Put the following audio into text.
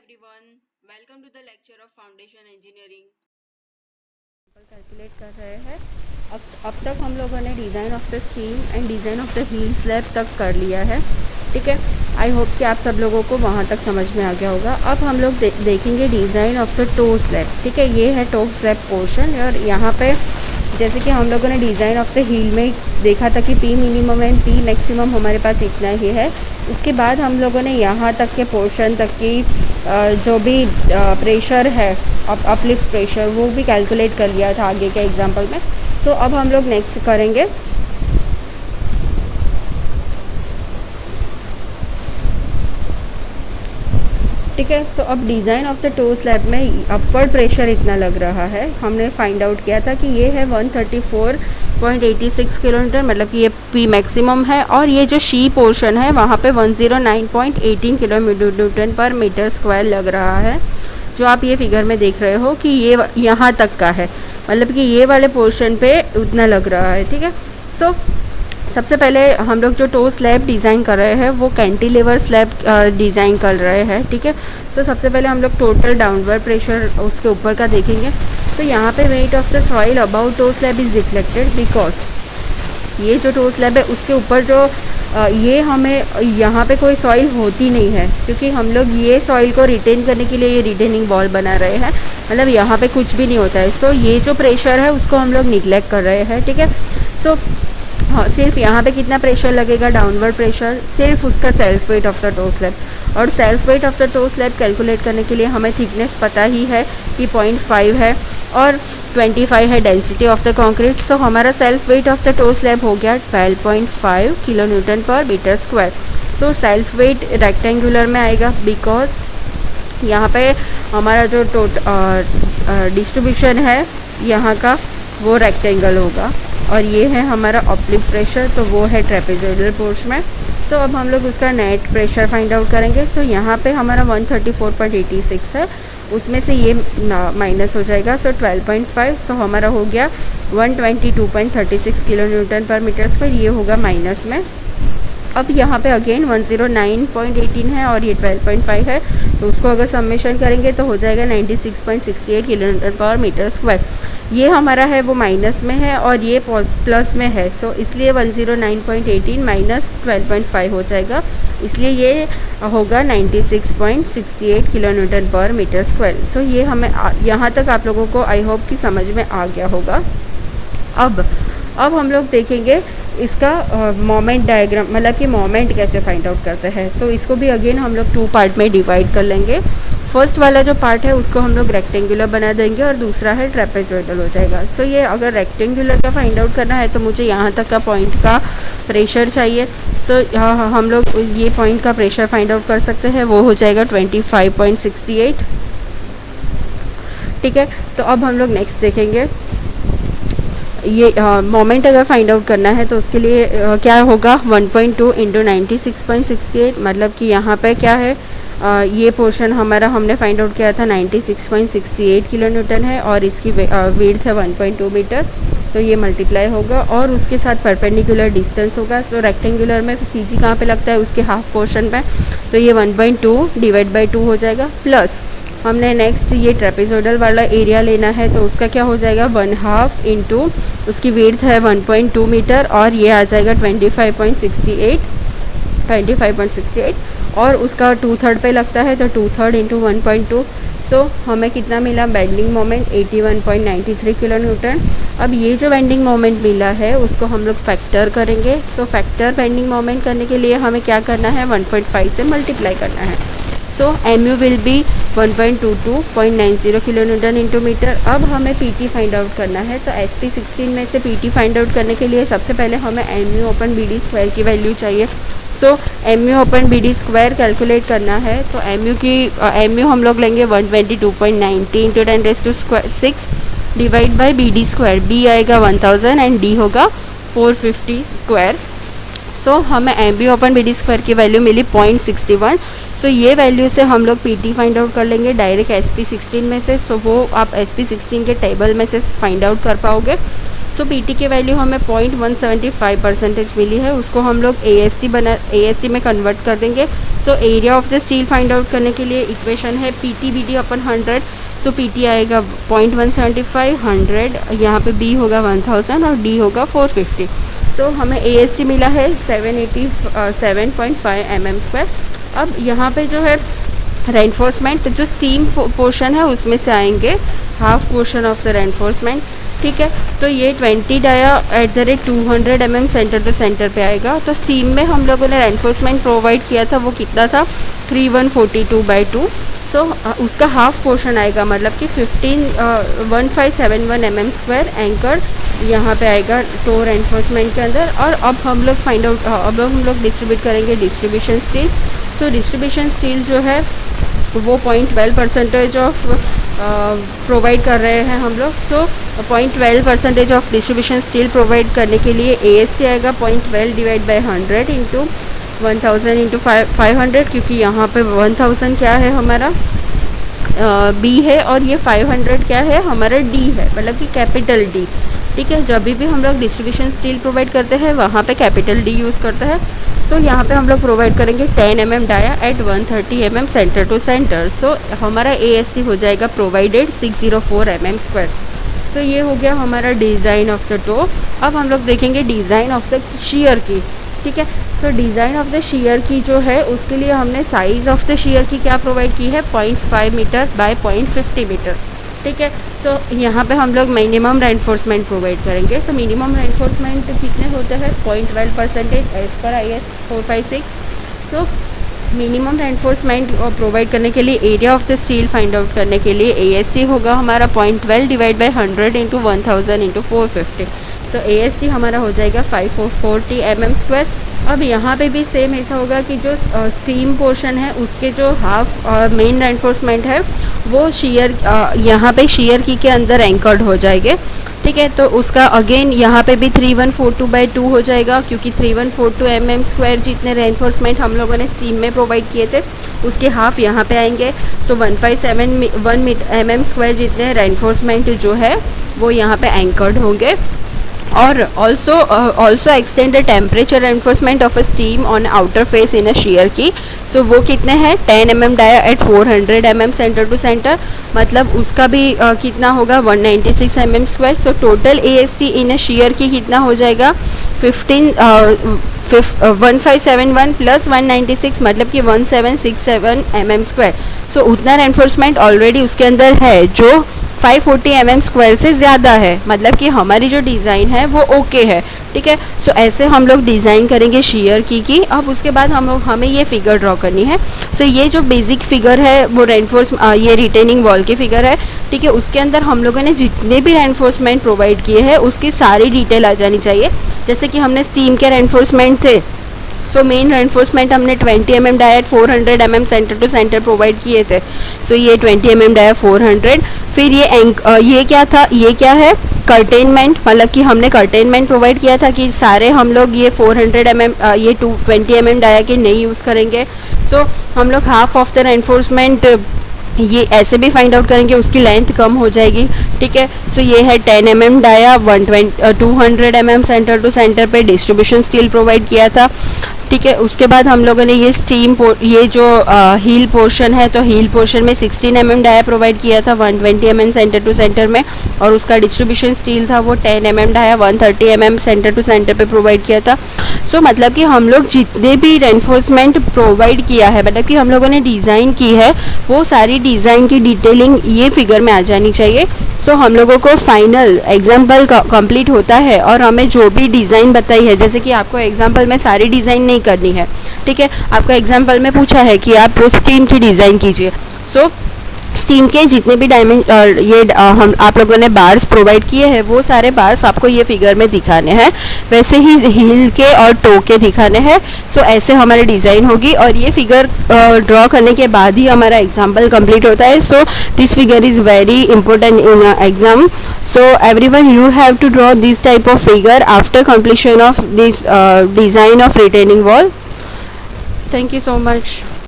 everyone, welcome to the lecture of Foundation Engineering. Calculate कर रहे हैं। अब तक हम लोगों ने design of the steam and design of the wheel slab तक कर लिया है। ठीक है, आई होप कि आप सब लोगों को वहाँ तक समझ में आ गया होगा। अब हम लोग देखेंगे design of the toe slab. ठीक है, ये है टो स्लैब पोर्शन और यहाँ पे जैसे कि हम लोगों ने डिज़ाइन ऑफ द हील में देखा था कि P minimum and P maximum हमारे पास इतना ही है। उसके बाद हम लोगों ने यहाँ तक के पोर्शन तक की जो भी प्रेशर है अपलिफ्ट प्रेशर वो भी कैलकुलेट कर लिया था आगे के एग्जाम्पल में। सो अब हम लोग नेक्स्ट करेंगे ठीक है। सो अब design of the toe slab में अपवर्ड प्रेशर इतना लग रहा है, हमने फाइंड आउट किया था कि ये है 134.86 किलोमीटर, मतलब कि ये पी मैक्सिमम है। और ये जो शी पोर्शन है वहाँ पे 109.18 किलोमीटर न्यूटन पर मीटर स्क्वायर लग रहा है, जो आप ये फिगर में देख रहे हो कि ये यहाँ तक का है, मतलब कि ये वाले पोर्शन पे उतना लग रहा है। ठीक है, सो सबसे पहले हम लोग जो टो स्लैब डिज़ाइन कर रहे हैं वो कैंटिलीवर स्लैब डिज़ाइन कर रहे हैं। ठीक है, सो सबसे पहले हम लोग टोटल डाउनवर्ड प्रेशर उसके ऊपर का देखेंगे। सो यहाँ पे weight of the soil about toe slab is reflected because ये जो टो स्लैब है उसके ऊपर जो ये हमें यहाँ पे कोई सॉइल होती नहीं है, क्योंकि हम लोग ये सॉइल को रिटेन करने के लिए ये रिटेनिंग वॉल बना रहे हैं, मतलब यहाँ पे कुछ भी नहीं होता है। सो ये जो प्रेशर है उसको हम लोग निगलेक्ट कर रहे हैं। ठीक है, सो हाँ, सिर्फ यहाँ पे कितना प्रेशर लगेगा डाउनवर्ड प्रेशर, सिर्फ उसका self weight of the toe slab. और self weight of the toe slab calculate करने के लिए हमें थिकनेस पता ही है कि 0.5 है और 25 है density of the concrete. So हमारा self weight of the toe slab हो गया 12.5 किलो न्यूटन पर metre square. So self weight rectangular में आएगा बिकॉज यहाँ पे हमारा जो डिस्ट्रीब्यूशन है यहाँ का वो रेक्टेंगल होगा, और ये है हमारा अपलिफ्ट प्रेशर, तो वो है ट्रेपेजोइडल पोर्शन में। सो अब हम लोग उसका नेट प्रेशर फाइंड आउट करेंगे। सो यहाँ पे हमारा 134.86 है, उसमें से ये माइनस हो जाएगा, सो 12.5। सो हमारा हो गया 122.36 किलो न्यूटन पर मीटर स्क्वायर, ये होगा माइनस में। अब यहाँ पे अगेन 109.18 है और ये 12.5 है, तो उसको अगर सम्मेशन करेंगे तो हो जाएगा 96.68 किलो न्यूटन पर मीटर स्क्वायर। ये हमारा है वो माइनस में है और ये प्लस में है, सो इसलिए 109.18 माइनस 12.5 हो जाएगा, इसलिए ये होगा 96.68 किलो न्यूटन पर मीटर स्क्वायर। सो ये हमें यहाँ तक आप लोगों को आई होप कि समझ में आ गया होगा। अब हम लोग देखेंगे इसका मोमेंट डायग्राम, मतलब कि मोमेंट कैसे फाइंड आउट करते हैं। सो इसको भी अगेन हम लोग 2 पार्ट में डिवाइड कर लेंगे। फर्स्ट वाला जो पार्ट है उसको हम लोग रेक्टेंगुलर बना देंगे और दूसरा है ट्रेपेजोइडल हो जाएगा। सो ये अगर रेक्टेंगुलर का फाइंड आउट करना है तो मुझे यहाँ तक का पॉइंट का प्रेशर चाहिए। सो हम लोग ये पॉइंट का प्रेशर फाइंड आउट कर सकते हैं, वो हो जाएगा 25.68। ठीक है, तो अब हम लोग नेक्स्ट देखेंगे ये मोमेंट अगर फाइंड आउट करना है तो उसके लिए क्या होगा 1.2 इंटू 96.68, मतलब कि यहाँ पे क्या है ये पोर्शन हमारा हमने फाइंड आउट किया था 96.68 किलो न्यूटन है और इसकी विड्थ है 1.2 मीटर, तो ये मल्टीप्लाई होगा और उसके साथ परपेंडिकुलर डिस्टेंस होगा। सो रेक्टेंगुलर में सीजी कहाँ पे लगता है उसके हाफ पोर्शन पे, तो ये 1.2 डिवाइड बाई 2 हो जाएगा। प्लस हमने नेक्स्ट ये ट्रेपेजोइडल वाला एरिया लेना है, तो उसका क्या हो जाएगा 1/2 इंटू उसकी विड्थ है 1.2 मीटर और ये आ जाएगा 25.68 और उसका 2/3 पे लगता है, तो 2/3 इंटू 1.2। सो हमें कितना मिला बेंडिंग मोमेंट 81.93 किलो न्यूटन। अब ये जो बेंडिंग मोमेंट मिला है उसको हम लोग फैक्टर करेंगे। सो फैक्टर बेंडिंग मोमेंट करने के लिए हमें क्या करना है 1.5 से मल्टीप्लाई करना है। So MU will be 122.90 kilo newton into metre. अब हमें PT फाइंड आउट करना है, तो SP16 में से PT फाइंड आउट करने के लिए सबसे पहले हमें MU अपन BD स्क्वायर की वैल्यू चाहिए। सो MU अपन BD स्क्वायर कैलकुलेट करना है, तो MU हम लोग लेंगे 122.90 into 10⁶ divide by BD square. B आएगा 1000 एंड D होगा 450 स्क्वायर। सो हमें MU अपन BD स्क्वायर की वैल्यू मिली 0.61। सो ये वैल्यू से हम लोग PT फाइंड आउट कर लेंगे डायरेक्ट SP16 में से। सो वो आप SP16 के टेबल में से फाइंड आउट कर पाओगे। सो PT की वैल्यू हमें 0.175% मिली है, उसको हम लोग AST में कन्वर्ट कर देंगे। So area of the steel find out करने के लिए इक्वेशन है PT/BD अपन 100। सो PT आएगा 0.175, 100, यहाँ पे B होगा 1000 और D होगा 450। सो हमें AST मिला है 787.5 mm²। अब यहाँ पे जो है रेनफोर्समेंट, जो स्टीम पोर्शन है उसमें से आएंगे half portion of the reinforcement, ठीक है। तो ये 20 dia @ 200 mm centre to centre पे आएगा। तो स्टीम में हम लोगों ने रेनफोर्समेंट प्रोवाइड किया था, वो कितना था 3142/2। सो उसका हाफ पोर्शन आएगा, मतलब कि 1571 mm² एंकर यहाँ पे आएगा टो रेनफोर्समेंट के अंदर। और अब हम लोग डिस्ट्रीब्यूट करेंगे distribution steel. So distribution steel जो है वो 0.12% ऑफ प्रोवाइड कर रहे हैं हम लोग। सो 0.12% ऑफ डिस्ट्रीब्यूशन स्टील प्रोवाइड करने के लिए AST आएगा 0.12 / 100 × 1000 × 500, क्योंकि यहाँ पे 1000 क्या है हमारा B है और ये 500 क्या है हमारा D है, मतलब कि कैपिटल D, ठीक है। जब भी हम लोग डिस्ट्रीब्यूशन स्टील प्रोवाइड करते हैं वहाँ पे कैपिटल D यूज़ करते हैं। सो यहाँ पे हम लोग प्रोवाइड करेंगे 10 mm dia at 130 mm centre to centre. So हमारा AST हो जाएगा प्रोवाइडेड 604 mm²। सो ये हो गया हमारा डिज़ाइन ऑफ द टो। अब हम लोग देखेंगे डिज़ाइन ऑफ द शियर की, ठीक है। तो डिज़ाइन ऑफ द शियर की जो है उसके लिए हमने साइज़ ऑफ द शियर की क्या प्रोवाइड की है 0.5 मीटर बाय 0.50 मीटर, ठीक है। सो यहाँ पे हम लोग मिनिमम रेनफोर्समेंट प्रोवाइड करेंगे। सो मिनिमम रेनफोर्समेंट कितने होते हैं 0.12% एज पर IS 456। So minimum reinforcement provide करने के लिए area of the steel find out करने के लिए AST होगा हमारा 0.12 / 100 × 1000 × 450। सो AST हमारा हो जाएगा 540 mm²। अब यहाँ पे भी सेम ऐसा होगा कि जो स्टीम पोर्शन है उसके जो हाफ मेन रेनफोर्समेंट है वो शियर यहाँ पे शियर की के अंदर एंकर्ड हो जाएंगे, ठीक है। तो उसका अगेन यहाँ पे भी 3142/2 हो जाएगा, क्योंकि 3142 mm² जितने रेनफोर्समेंट हम लोगों ने स्टीम में प्रोवाइड किए थे उसके हाफ यहाँ पे आएंगे। सो 1571 mm² जितने रेनफोर्समेंट जो है वो यहाँ पे एंकर्ड होंगे। और also extend the temperature reinforcement of a steam on outer face in a shear key। सो वो कितने हैं 10 mm dia at 400 mm centre to centre, मतलब उसका भी कितना होगा 196 mm²। So total AST in a shear की कितना हो जाएगा 1571 प्लस 196, मतलब कि 1767 mm²। सो उतना रेनफोर्समेंट ऑलरेडी उसके अंदर है जो 540 mm² से ज़्यादा है, मतलब कि हमारी जो डिज़ाइन है वो ओके है, ठीक है। सो ऐसे हम लोग डिज़ाइन करेंगे शियर की। अब उसके बाद हमें ये फिगर ड्रॉ करनी है। सो ये जो बेसिक फिगर है वो ये रिटेनिंग वॉल की फिगर है, ठीक है। उसके अंदर हम लोगों ने जितने भी रेनफोर्समेंट प्रोवाइड किए हैं उसकी सारी डिटेल आ जानी चाहिए। जैसे कि हमने स्टीम के रेनफोर्समेंट थे, सो मेन रेनफोर्समेंट हमने 20 mm dia 400 mm centre to centre provide किए थे। सो ये 20 mm डाया 400। फिर ये क्या था, ये क्या है कर्टेनमेंट, मतलब कि हमने कर्टेनमेंट प्रोवाइड किया था कि सारे हम लोग ये 400 mm ये 20 mm डाया के नहीं यूज़ करेंगे। सो हम लोग हाफ ऑफ द रेनफोर्समेंट ये ऐसे भी फाइंड आउट करेंगे, उसकी लेंथ कम हो जाएगी, ठीक है। सो ये है 10 mm dia 200 mm centre to centre पे डिस्ट्रीब्यूशन स्टील प्रोवाइड किया था, ठीक है। उसके बाद हम लोगों ने ये ये जो हील पोर्शन है, तो हील पोर्शन में 16 mm डाया प्रोवाइड किया था 120 mm सेंटर टू सेंटर में, और उसका डिस्ट्रीब्यूशन स्टील था वो 10 mm dia 130 mm centre to centre पे प्रोवाइड किया था। सो मतलब कि हम लोग जितने भी रेनफोर्समेंट प्रोवाइड किया है, मतलब कि हम लोगों ने डिज़ाइन की है, वो सारी डिज़ाइन की डिटेलिंग ये फिगर में आ जानी चाहिए। सो हम लोगों को फाइनल एग्जाम्पल कंप्लीट होता है और हमें जो भी डिज़ाइन बताई है, जैसे कि आपको एग्जाम्पल में सारी डिज़ाइन नहीं करनी है, ठीक है। आपको एग्जाम्पल में पूछा है कि आप स्टीम की डिज़ाइन कीजिए। सो स्टीम के जितने भी हम आप लोगों ने बार्स प्रोवाइड किए हैं वो सारे बार्स आपको ये फिगर में दिखाने हैं, वैसे ही हील के और टो के दिखाने हैं। सो ऐसे हमारी डिज़ाइन होगी और ये फिगर ड्रॉ करने के बाद ही हमारा एग्जाम्पल कंप्लीट होता है। So this figure is very important in exam. So everyone, you have to draw this type of figure after completion of this design of retaining wall. Thank you so much.